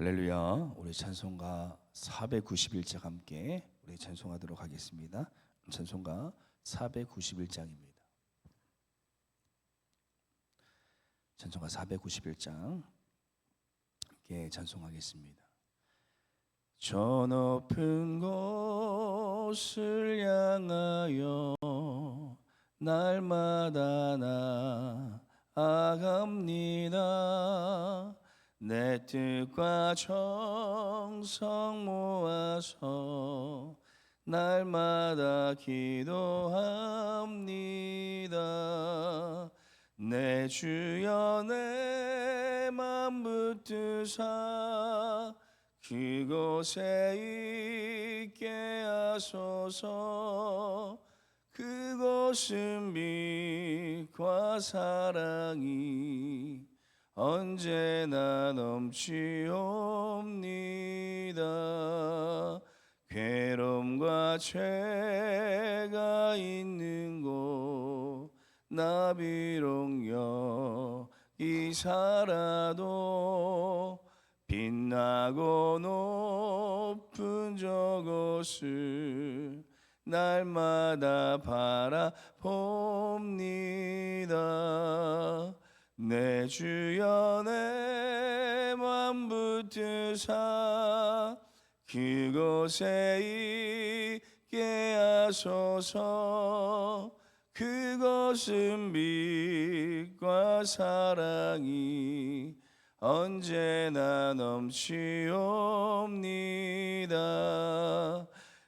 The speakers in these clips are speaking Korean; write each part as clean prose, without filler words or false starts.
할렐루야. 우리 찬송가 491장 함께 우리 찬송하도록 하겠습니다. 찬송가 491장입니다. 찬송가 491장 함께 찬송하겠습니다. 저 높은 곳을 향하여 날마다 나아갑니다. 내 뜻과 정성 모아서 날마다 기도합니다. 내 주여 내 맘 붙드사 그곳에 있게 하소서. 그곳은 빛과 사랑이 언제나 넘치옵니다. 괴로움과 죄가 있는 곳 나 비록 여기 살아도 빛나고 높은 저곳을 날마다 바라봅니다. 내 주여 내 맘 붙드사 그곳에 있게 하소서. 그곳은 빛과 사랑이 언제나 넘치옵니다.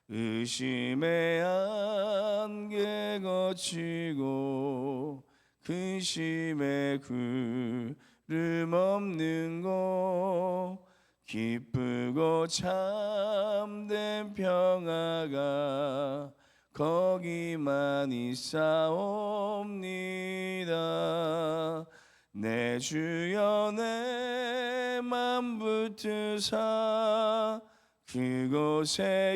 의심의 안개 거치고 근심의 구름 없는 곳 기쁘고 참된 평화가 거기만 있사옵니다. 내 주여 내 맘 붙드사 그곳에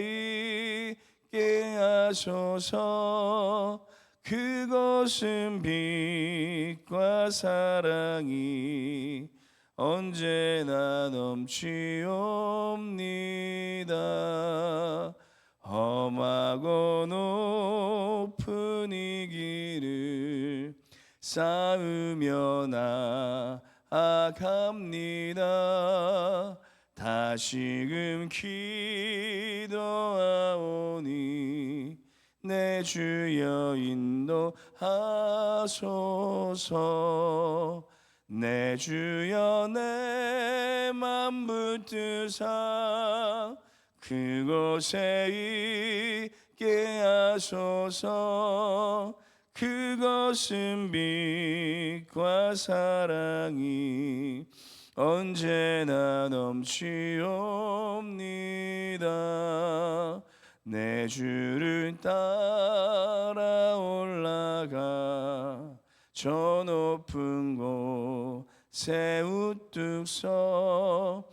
있게 하소서. 그곳은 빛과 사랑이 언제나 넘치옵니다. 험하고 높은 이 길을 쌓으며 나아갑니다. 다시금 기도하오니 내 주여 인도하소서. 내 주여 내 맘 붙드사 그곳에 있게 하소서. 그것은 빛과 사랑이 언제나 넘치옵니다. 내 주를 따라 올라가 저 높은 곳에 우뚝 서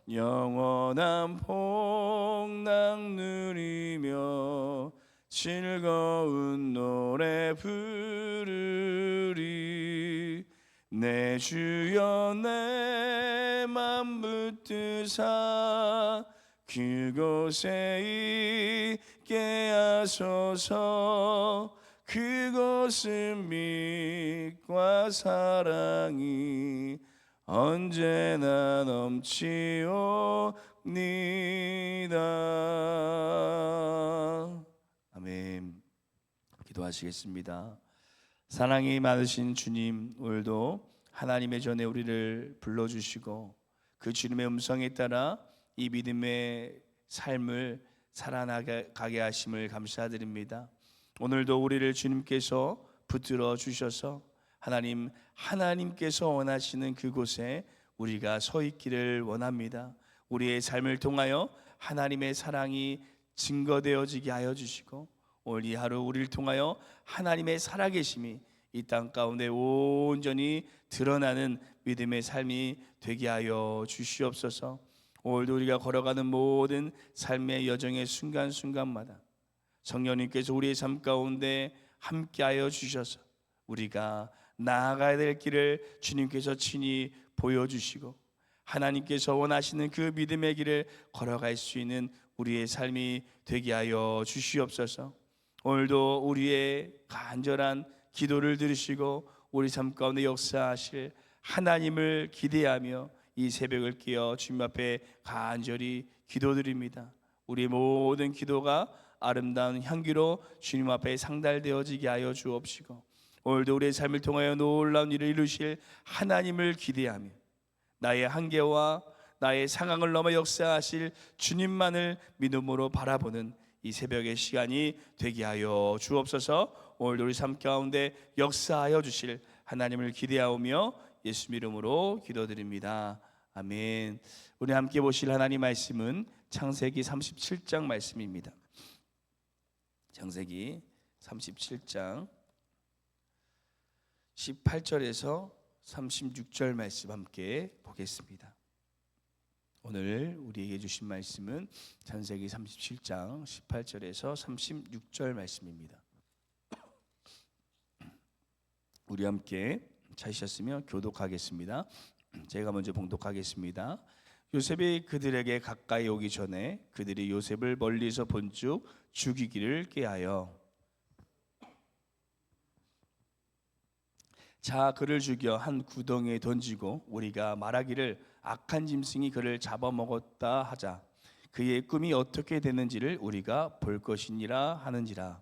영원한 복락 누리며 즐거운 노래 부르리. 내 주여 내 맘 붙드사 그곳에 있게 하소서. 그곳은 빛과 사랑이 언제나 넘치옵니다. 아멘. 기도하시겠습니다. 사랑이 많으신 주님, 오늘도 하나님의 전에 우리를 불러주시고 그 주님의 음성에 따라 이 믿음의 삶을 살아나가게 하심을 감사드립니다. 오늘도 우리를 주님께서 붙들어 주셔서 하나님께서 원하시는 그곳에 우리가 서 있기를 원합니다. 우리의 삶을 통하여 하나님의 사랑이 증거되어지게 하여 주시고 오늘 이 하루 우리를 통하여 하나님의 살아계심이 이 땅 가운데 온전히 드러나는 믿음의 삶이 되게 하여 주시옵소서. 오늘도 우리가 걸어가는 모든 삶의 여정의 순간순간마다 성령님께서 우리의 삶 가운데 함께하여 주셔서 우리가 나아가야 될 길을 주님께서 친히 보여주시고 하나님께서 원하시는 그 믿음의 길을 걸어갈 수 있는 우리의 삶이 되게 하여 주시옵소서. 오늘도 우리의 간절한 기도를 들으시고 우리 삶 가운데 역사하실 하나님을 기대하며 이 새벽을 깨어 주님 앞에 간절히 기도드립니다. 우리 모든 기도가 아름다운 향기로 주님 앞에 상달되어지게 하여 주옵시고, 오늘도 우리의 삶을 통하여 놀라운 일을 이루실 하나님을 기대하며 나의 한계와 나의 상황을 넘어 역사하실 주님만을 믿음으로 바라보는 이 새벽의 시간이 되게 하여 주옵소서. 오늘도 우리 삶 가운데 역사하여 주실 하나님을 기대하오며 예수 이름으로 기도드립니다. 아멘. 우리 함께 보실 하나님 말씀은 창세기 37장 말씀입니다. 창세기 37장 18절에서 36절 말씀 함께 보겠습니다. 오늘 우리에게 주신 말씀은 창세기 37장 18절에서 36절 말씀입니다. 우리 함께 찾으셨으면 교독하겠습니다. 제가 먼저 봉독하겠습니다. 요셉이 그들에게 가까이 오기 전에 그들이 요셉을 멀리서 본즉 죽이기를 꾀하여 자 그를 죽여 한 구덩이에 던지고 우리가 말하기를 악한 짐승이 그를 잡아먹었다 하자. 그의 꿈이 어떻게 되는지를 우리가 볼 것이니라 하는지라.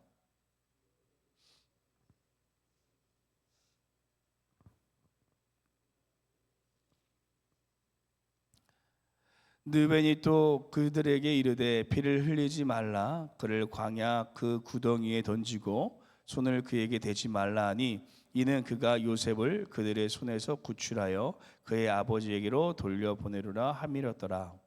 르벤이 또 그들에게 이르되 피를 흘리지 말라. 그를 광야 그 구덩이에 던지고 손을 그에게 대지 말라 하니 이는 그가 요셉을 그들의 손에서 구출하여 그의 아버지에게로 돌려보내리라 함이었더라.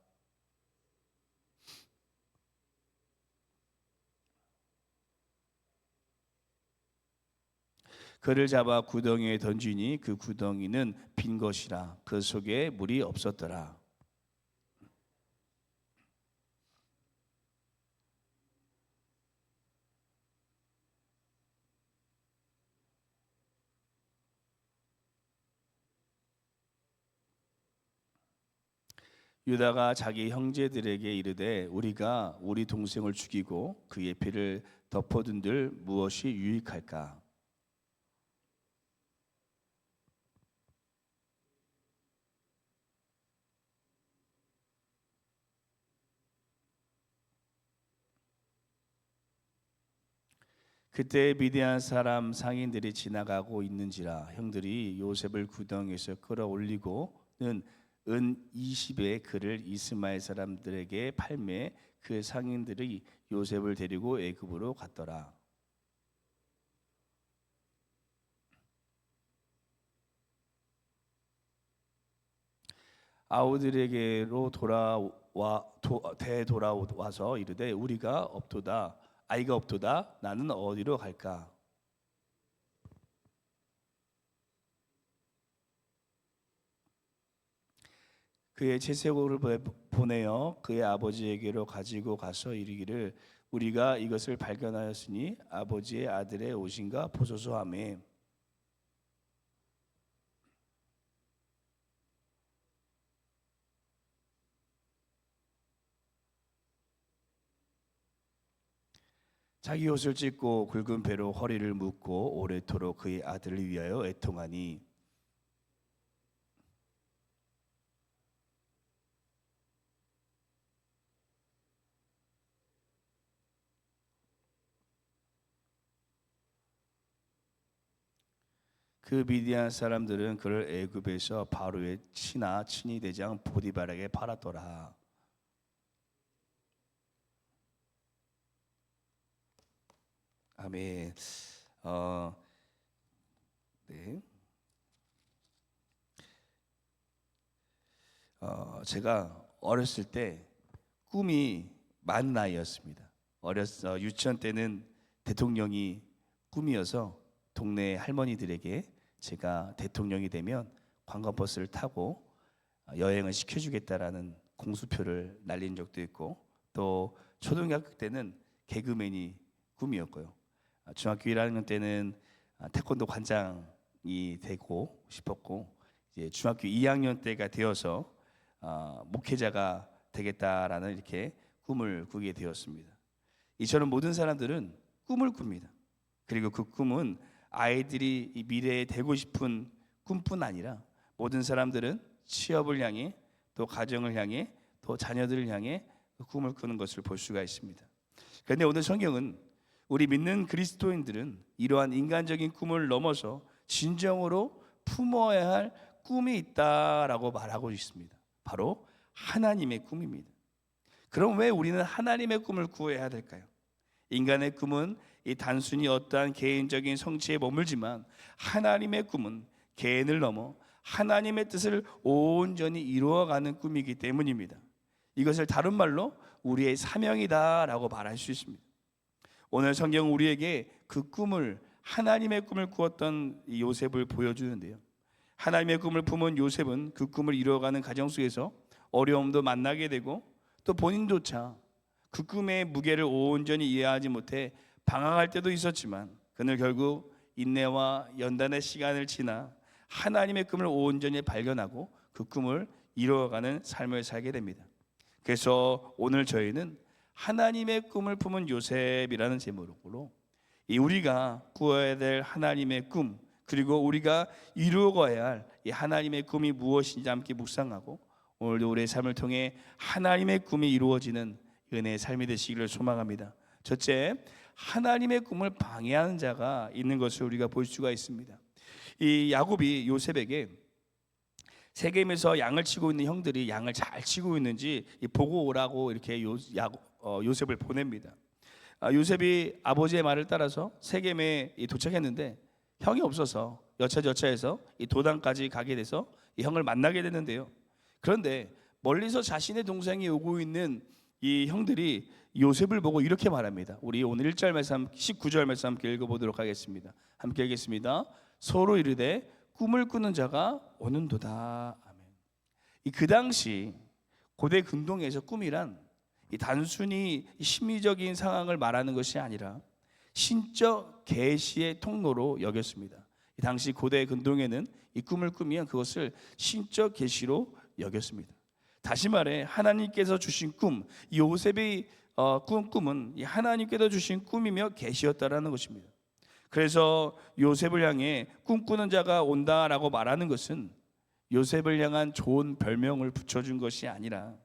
그를 잡아 구덩이에 던지니 그 구덩이는 빈 것이라 그 속에 물이 없었더라. 유다가 자기 형제들에게 이르되 우리가 우리 동생을 죽이고 그의 피를 덮어둔들 무엇이 유익할까? 그때 미디안 사람 상인들이 지나가고 있는지라 형들이 요셉을 구덩이에서 끌어올리고는 은 20의 그를 이스마엘 사람들에게 팔매 그 상인들이 요셉을 데리고 애굽으로 갔더라. 아우들에게로 되돌아와서 이르되 우리가 없도다 아이가 없도다 나는 어디로 갈까? 그의 채색옷을 보내어 그의 아버지에게로 가지고 가서 이르기를 우리가 이것을 발견하였으니 아버지의 아들의 옷인가 보소서 하매 자기 옷을 찢고 굵은 배로 허리를 묶고 오래도록 그의 아들을 위하여 애통하니 그 미디안 사람들은 그를 애굽에서 바로의 친위 대장 보디발에게 팔았더라. 아멘. 네. 제가 어렸을 때 꿈이 많은 아이였습니다. 유치원 때는 대통령이 꿈이어서 동네 할머니들에게 제가 대통령이 되면 관광버스를 타고 여행을 시켜주겠다라는 공수표를 날린 적도 있고 또 초등학교 때는 개그맨이 꿈이었고요. 중학교 1학년 때는 태권도 관장이 되고 싶었고 이제 중학교 2학년 때가 되어서 목회자가 되겠다라는 이렇게 꿈을 꾸게 되었습니다. 이처럼 모든 사람들은 꿈을 꿉니다. 그리고 그 꿈은 아이들이 이 미래에 되고 싶은 꿈뿐 아니라 모든 사람들은 취업을 향해 또 가정을 향해 또 자녀들을 향해 그 꿈을 꾸는 것을 볼 수가 있습니다. 그런데 오늘 성경은 우리 믿는 그리스도인들은 이러한 인간적인 꿈을 넘어서 진정으로 품어야 할 꿈이 있다라고 말하고 있습니다. 바로 하나님의 꿈입니다. 그럼 왜 우리는 하나님의 꿈을 구해야 될까요? 인간의 꿈은 이 단순히 어떠한 개인적인 성취에 머물지만 하나님의 꿈은 개인을 넘어 하나님의 뜻을 온전히 이루어가는 꿈이기 때문입니다. 이것을 다른 말로 우리의 사명이다라고 말할 수 있습니다. 오늘 성경은 우리에게 그 꿈을 하나님의 꿈을 꾸었던 이 요셉을 보여주는데요. 하나님의 꿈을 품은 요셉은 그 꿈을 이루어가는 과정 속에서 어려움도 만나게 되고 또 본인조차 그 꿈의 무게를 온전히 이해하지 못해 방황할 때도 있었지만 그는 결국 인내와 연단의 시간을 지나 하나님의 꿈을 온전히 발견하고 그 꿈을 이루어가는 삶을 살게 됩니다. 그래서 오늘 저희는 하나님의 꿈을 품은 요셉이라는 제목으로 이 우리가 꾸어야 될 하나님의 꿈 그리고 우리가 이루어가야 할 이 하나님의 꿈이 무엇인지 함께 묵상하고 오늘도 우리의 삶을 통해 하나님의 꿈이 이루어지는 은혜의 삶이 되시기를 소망합니다. 첫째, 하나님의 꿈을 방해하는 자가 있는 것을 우리가 볼 수가 있습니다. 이 야곱이 요셉에게 세겜에서 양을 치고 있는 형들이 양을 잘 치고 있는지 보고 오라고 이렇게 요셉을 보냅니다. 요셉이 아버지의 말을 따라서 세겜에 도착했는데 형이 없어서 여차저차해서 이 도단까지 가게 돼서 이 형을 만나게 되는데요. 그런데 멀리서 자신의 동생이 오고 있는 이 형들이 요셉을 보고 이렇게 말합니다. 우리 오늘 1절 말씀 19절 말씀 함께 읽어보도록 하겠습니다. 함께 읽겠습니다. 서로 이르되 꿈을 꾸는 자가 오는도다. 아멘. 그 당시 고대 근동에서 꿈이란 단순히 심리적인 상황을 말하는 것이 아니라 신적 계시의 통로로 여겼습니다. 이 당시 고대 근동에는 이 꿈을 꾸면 그것을 신적 계시로 여겼습니다. 다시 말해 하나님께서 주신 꿈, 요셉이 꾼 꿈은 하나님께서 주신 꿈이며 계시였다라는 것입니다. 그래서 요셉을 향해 꿈꾸는 자가 온다라고 말하는 것은 요셉을 향한 좋은 별명을 붙여준 것이 아니라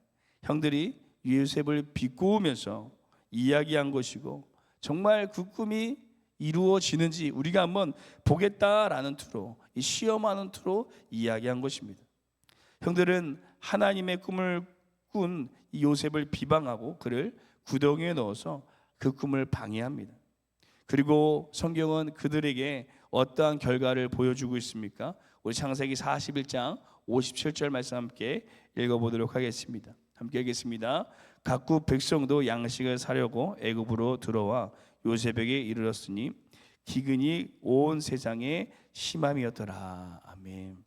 형들이 요셉을 비꼬으면서 이야기한 것이고 정말 그 꿈이 이루어지는지 우리가 한번 보겠다라는 투로 이 시험하는 투로 이야기한 것입니다. 형들은 하나님의 꿈을 꾼 요셉을 비방하고 그를 구덩이에 넣어서 그 꿈을 방해합니다. 그리고 성경은 그들에게 어떠한 결과를 보여주고 있습니까? 우리 창세기 41장 57절 말씀 함께 읽어보도록 하겠습니다. 함께 읽겠습니다. 각국 백성도 양식을 사려고 애굽으로 들어와 요셉에게 이르렀으니 기근이 온 세상에 심함이었더라. 아멘.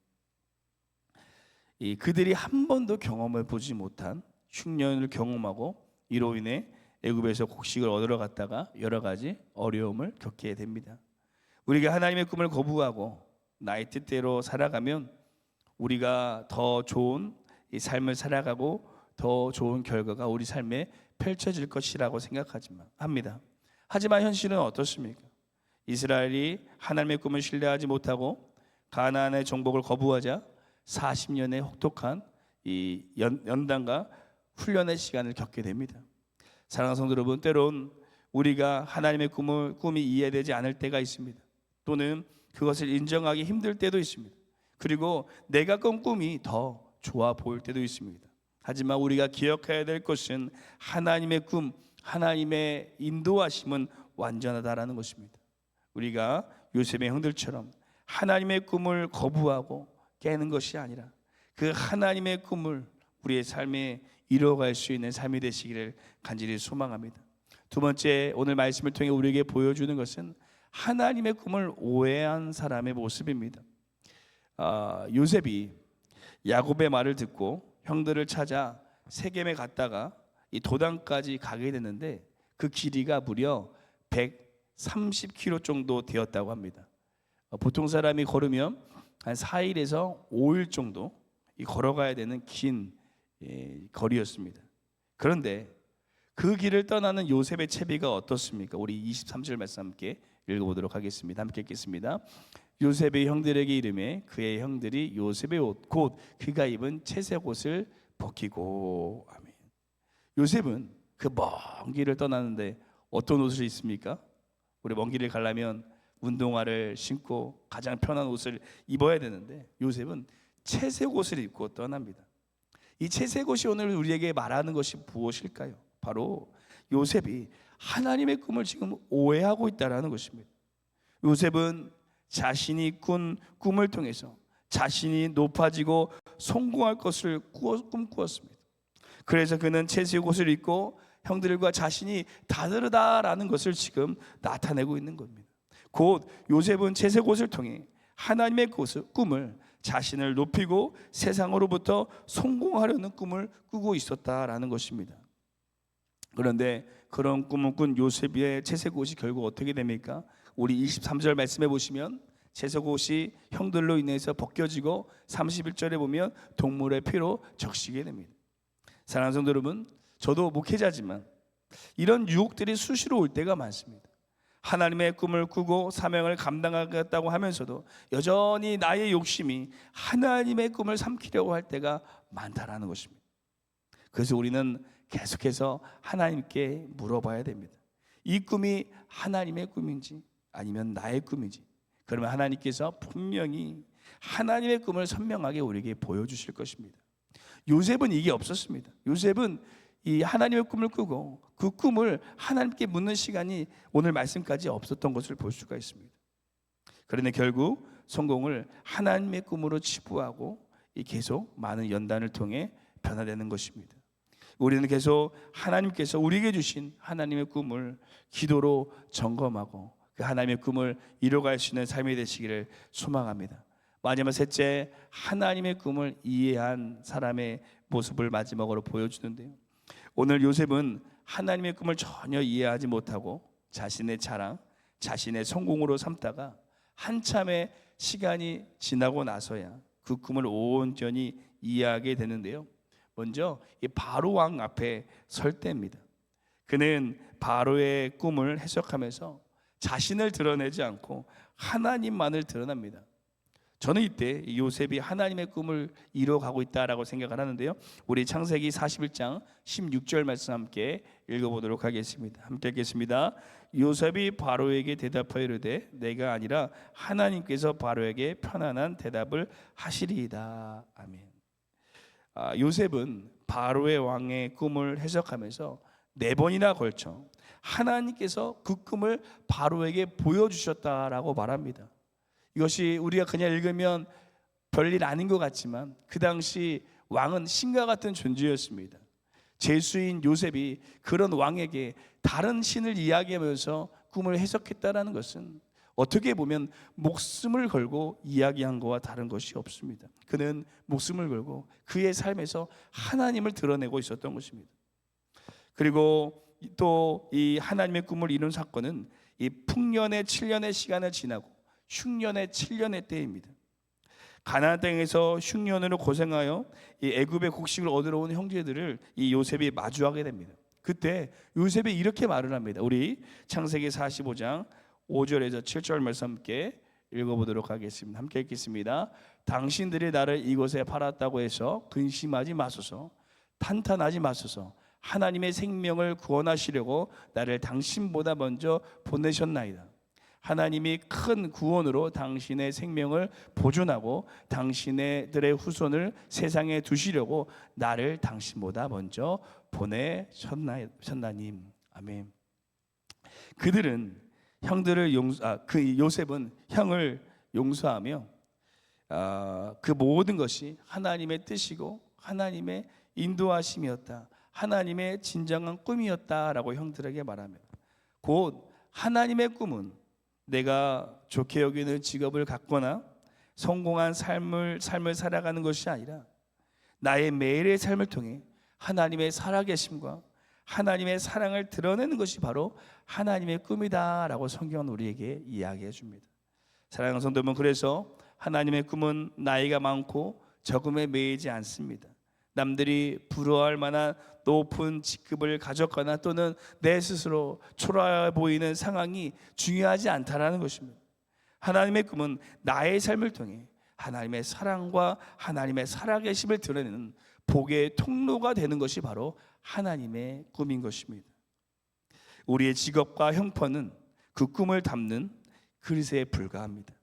그들이 한 번도 경험해 보지 못한 흉년을 경험하고 이로 인해 애굽에서 곡식을 얻으러 갔다가 여러 가지 어려움을 겪게 됩니다. 우리가 하나님의 꿈을 거부하고 나의 뜻대로 살아가면 우리가 더 좋은 이 삶을 살아가고 더 좋은 결과가 우리 삶에 펼쳐질 것이라고 생각하지만 합니다. 하지만 현실은 어떻습니까? 이스라엘이 하나님의 꿈을 신뢰하지 못하고 가나안의 정복을 거부하자 40년의 혹독한 이 연단과 훈련의 시간을 겪게 됩니다. 사랑하는 성도 여러분, 때론 우리가 하나님의 꿈이 이해되지 않을 때가 있습니다. 또는 그것을 인정하기 힘들 때도 있습니다. 그리고 내가 꾼 꿈이 더 좋아 보일 때도 있습니다. 하지만 우리가 기억해야 될 것은 하나님의 꿈, 하나님의 인도하심은 완전하다라는 것입니다. 우리가 요셉의 형들처럼 하나님의 꿈을 거부하고 깨는 것이 아니라 그 하나님의 꿈을 우리의 삶에 이루어갈 수 있는 삶이 되시기를 간절히 소망합니다. 두 번째, 오늘 말씀을 통해 우리에게 보여주는 것은 하나님의 꿈을 오해한 사람의 모습입니다. 요셉이 야곱의 말을 듣고 형들을 찾아 세겜에 갔다가 이 도단까지 가게 됐는데 그 길이가 무려 130km 정도 되었다고 합니다. 보통 사람이 걸으면 한 4일에서 5일 정도 걸어가야 되는 긴 거리였습니다. 그런데 그 길을 떠나는 요셉의 채비가 어떻습니까? 우리 23절 말씀 함께 읽어보도록 하겠습니다. 함께 읽겠습니다. 요셉의 형들에게 이르매 그의 형들이 요셉의 옷 곧 그가 입은 채색 옷을 벗기고. 아멘. 요셉은 그 먼 길을 떠나는데 어떤 옷을 입습니까? 우리 먼 길을 가려면 운동화를 신고 가장 편한 옷을 입어야 되는데 요셉은 채색 옷을 입고 떠납니다. 이 채색 옷이 오늘 우리에게 말하는 것이 무엇일까요? 바로 요셉이 하나님의 꿈을 지금 오해하고 있다는 것입니다. 요셉은 자신이 꾼 꿈을 통해서 자신이 높아지고 성공할 것을 꿈꾸었습니다. 그래서 그는 채색 옷을 입고 형들과 자신이 다르다라는 것을 지금 나타내고 있는 겁니다. 곧 요셉은 채색 옷을 통해 하나님의 꿈을 자신을 높이고 세상으로부터 성공하려는 꿈을 꾸고 있었다라는 것입니다. 그런데 그런 꿈을 꾼 요셉의 채색 옷이 결국 어떻게 됩니까? 우리 23절 말씀해 보시면 채색 옷이 형들로 인해서 벗겨지고 31절에 보면 동물의 피로 적시게 됩니다. 사랑하는 성도 여러분, 저도 목회자지만 이런 유혹들이 수시로 올 때가 많습니다. 하나님의 꿈을 꾸고 사명을 감당하겠다고 하면서도 여전히 나의 욕심이 하나님의 꿈을 삼키려고 할 때가 많다라는 것입니다. 그래서 우리는 계속해서 하나님께 물어봐야 됩니다. 이 꿈이 하나님의 꿈인지 아니면 나의 꿈인지. 그러면 하나님께서 분명히 하나님의 꿈을 선명하게 우리에게 보여주실 것입니다. 요셉은 이게 없었습니다. 요셉은 이 하나님의 꿈을 꾸고 그 꿈을 하나님께 묻는 시간이 오늘 말씀까지 없었던 것을 볼 수가 있습니다. 그런데 결국 성공을 하나님의 꿈으로 치부하고 계속 많은 연단을 통해 변화되는 것입니다. 우리는 계속 하나님께서 우리에게 주신 하나님의 꿈을 기도로 점검하고 그 하나님의 꿈을 이뤄갈 수 있는 삶이 되시기를 소망합니다. 마지막 셋째, 하나님의 꿈을 이해한 사람의 모습을 마지막으로 보여주는데요. 오늘 요셉은 하나님의 꿈을 전혀 이해하지 못하고 자신의 자랑, 자신의 성공으로 삼다가 한참의 시간이 지나고 나서야 그 꿈을 온전히 이해하게 되는데요. 먼저 이 바로 왕 앞에 설 때입니다. 그는 바로의 꿈을 해석하면서 자신을 드러내지 않고 하나님만을 드러납니다. 저는 이때 요셉이 하나님의 꿈을 이뤄가고 있다라고 생각을 하는데요. 우리 창세기 41장 16절 말씀 함께 읽어보도록 하겠습니다. 함께 읽겠습니다. 요셉이 바로에게 대답하여 이르되 내가 아니라 하나님께서 바로에게 편안한 대답을 하시리이다. 아멘. 요셉은 바로의 왕의 꿈을 해석하면서 4번이나 걸쳐 하나님께서 그 꿈을 바로에게 보여주셨다라고 말합니다. 이것이 우리가 그냥 읽으면 별일 아닌 것 같지만 그 당시 왕은 신과 같은 존재였습니다. 제수인 요셉이 그런 왕에게 다른 신을 이야기하면서 꿈을 해석했다라는 것은 어떻게 보면 목숨을 걸고 이야기한 것과 다른 것이 없습니다. 그는 목숨을 걸고 그의 삶에서 하나님을 드러내고 있었던 것입니다. 그리고 또 이 하나님의 꿈을 이룬 사건은 이 풍년의 7년의 시간을 지나고 흉년의 7년의 때입니다. 가나안 땅에서 흉년으로 고생하여 이 애굽의 곡식을 얻으러 온 형제들을 이 요셉이 마주하게 됩니다. 그때 요셉이 이렇게 말을 합니다. 우리 창세기 45장 5절에서 7절 말씀 함께 읽어보도록 하겠습니다. 함께 읽겠습니다. 당신들이 나를 이곳에 팔았다고 해서 근심하지 마소서, 탄탄하지 마소서. 하나님의 생명을 구원하시려고 나를 당신보다 먼저 보내셨나이다. 하나님이 큰 구원으로 당신의 생명을 보존하고 당신들의 후손을 세상에 두시려고 나를 당신보다 먼저 보내셨나님. 아멘. 그들은 형들을 요셉은 형을 용서하며 그 모든 것이 하나님의 뜻이고 하나님의 인도하심이었다, 하나님의 진정한 꿈이었다라고 형들에게 말합니다. 곧 하나님의 꿈은 내가 좋게 여기는 직업을 갖거나 성공한 삶을 살아가는 것이 아니라 나의 매일의 삶을 통해 하나님의 살아계심과 하나님의 사랑을 드러내는 것이 바로 하나님의 꿈이다라고 성경은 우리에게 이야기해 줍니다. 사랑하는 성도분, 그래서 하나님의 꿈은 나이가 많고 적음에 매이지 않습니다. 남들이 부러워할 만한 높은 직급을 가졌거나 또는 내 스스로 초라해 보이는 상황이 중요하지 않다라는 것입니다. 하나님의 꿈은 나의 삶을 통해 하나님의 사랑과 하나님의 살아계심을 드러내는 복의 통로가 되는 것이 바로 하나님의 꿈인 것입니다. 우리의 직업과 형편은 그 꿈을 담는 그릇에 불과합니다.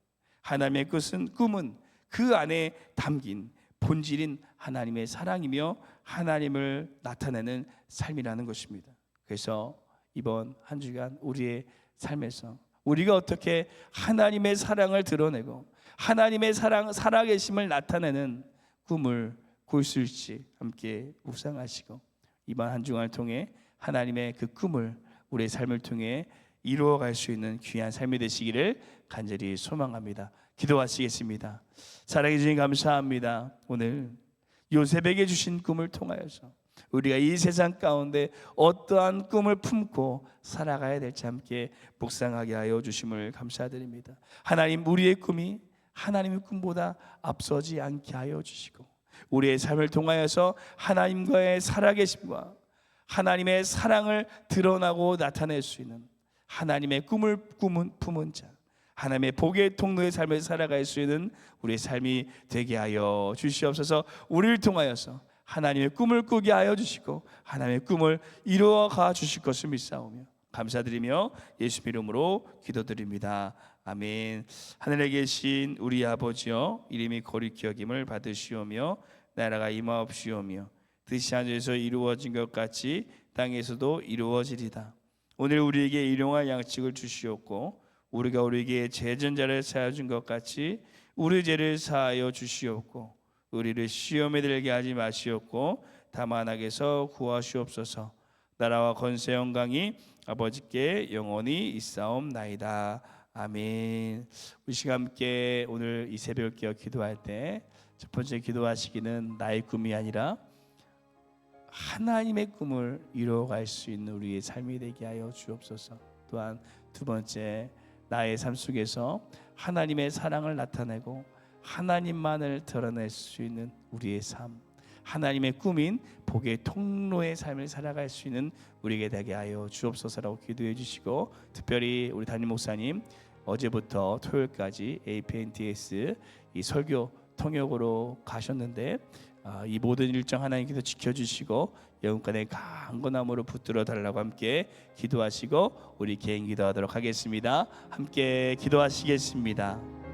하나님의 꿈은 그 안에 담긴 본질인 하나님의 사랑이며 하나님을 나타내는 삶이라는 것입니다. 그래서 이번 한 주간 우리의 삶에서 우리가 어떻게 하나님의 사랑을 드러내고 하나님의 살아계심을 나타내는 꿈을 꿀 수 있을지 함께 묵상하시고 이번 한 주간을 통해 하나님의 그 꿈을 우리의 삶을 통해 이루어갈 수 있는 귀한 삶이 되시기를 간절히 소망합니다. 기도하시겠습니다. 사랑해 주님 감사합니다. 오늘 요셉에게 주신 꿈을 통하여서 우리가 이 세상 가운데 어떠한 꿈을 품고 살아가야 될지 함께 묵상하게 하여 주심을 감사드립니다. 하나님, 우리의 꿈이 하나님의 꿈보다 앞서지 않게 하여 주시고 우리의 삶을 통하여서 하나님과의 살아계심과 하나님의 사랑을 드러나고 나타낼 수 있는 하나님의 꿈을 품은 자, 하나님의 복의 통로의 삶을 살아갈 수 있는 우리의 삶이 되게 하여 주시옵소서. 우리를 통하여서 하나님의 꿈을 꾸게 하여 주시고 하나님의 꿈을 이루어가 주실 것을 믿사오며 감사드리며 예수 이름으로 기도드립니다. 아멘. 하늘에 계신 우리 아버지여, 이름이 거룩히 여김을 받으시오며 나라가 임하옵시오며 뜻이 하늘에서 이루어진 것 같이 땅에서도 이루어지리다. 오늘 우리에게 일용할 양식을 주시옵고 우리가 우리에게 죄전자를 사하여 준 것 같이 우리 죄를 사하여 주시옵고 우리를 시험에 들게 하지 마시옵고 다만 악에서 구하시옵소서. 나라와 권세 영광이 아버지께 영원히 있사옵나이다. 아멘. 우리 시간 함께 오늘 이 새벽 기도 기도할 때 첫 번째 기도하시기는 나의 꿈이 아니라 하나님의 꿈을 이루어갈 수 있는 우리의 삶이 되게 하여 주옵소서. 또한 두 번째, 나의 삶 속에서 하나님의 사랑을 나타내고 하나님만을 드러낼 수 있는 우리의 삶, 하나님의 꿈인 복의 통로의 삶을 살아갈 수 있는 우리에게 되게 하여 주옵소서라고 기도해 주시고, 특별히 우리 담임 목사님 어제부터 토요일까지 APNTS 이 설교 통역으로 가셨는데 이 모든 일정 하나님께서 지켜주시고 영혼간의 강건함으로 붙들어 달라고 함께 기도하시고 우리 개인 기도하도록 하겠습니다. 함께 기도하시겠습니다.